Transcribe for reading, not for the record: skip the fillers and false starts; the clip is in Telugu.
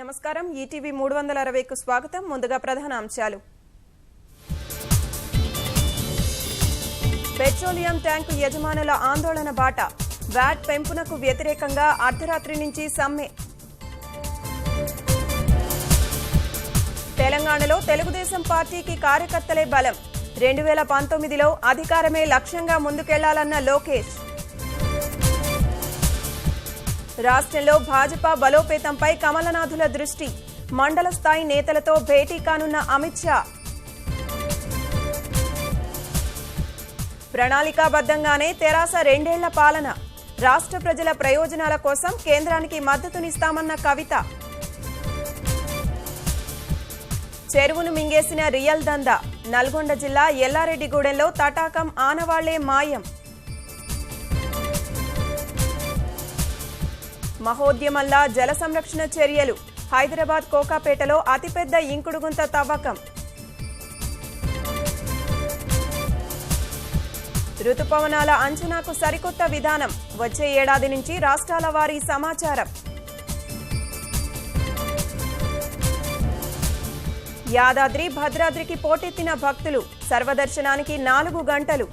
నమస్కారం ఈటీవీ 360కు స్వాగతం. ముందుగా ప్రధాన అంశాలు. పెట్రోలియం ట్యాంకు యజమానుల ఆందోళన బాట. వ్యాట్ పెంపునకు వ్యతిరేకంగా అర్ధరాత్రి నుంచి సమ్మె. తెలంగాణలో తెలుగుదేశం పార్టీకి కార్యకర్తలే బలం. 2019లో అధికారమే లక్ష్యంగా ముందుకెళ్లాలన్న లోకేష్. రాష్ట్రంలో భాజపా బలోపేతంపై కమలనాథుల దృష్టి. మండల స్థాయి నేతలతో భేటీ కానున్న అమిత్ షా. ప్రణాళికాబద్ధంగానే తెరాస 2 ఏళ్ల పాలన. రాష్ట్ర ప్రజల ప్రయోజనాల కోసం కేంద్రానికి మద్దతునిస్తామన్న కవిత. చెరువును మింగేసిన రియల్ దందా. నల్గొండ జిల్లా ఎల్లారెడ్డిగూడెంలో తటాకం ఆనవాళ్లే మాయం. మహోద్యమంలా జల సంరక్షణ చర్యలు. హైదరాబాద్ కోకాపేటలో అతిపెద్ద ఇంకుడుగుంత తవ్వకం. రుతుపవనాల అంచనాకు సరికొత్త విధానం. వచ్చే ఏడాది నుంచి రాష్ట్రాల వారీ సమాచారం. యాదాద్రి భద్రాద్రికి పోటెత్తిన భక్తులు. సర్వదర్శనానికి 4 గంటలు.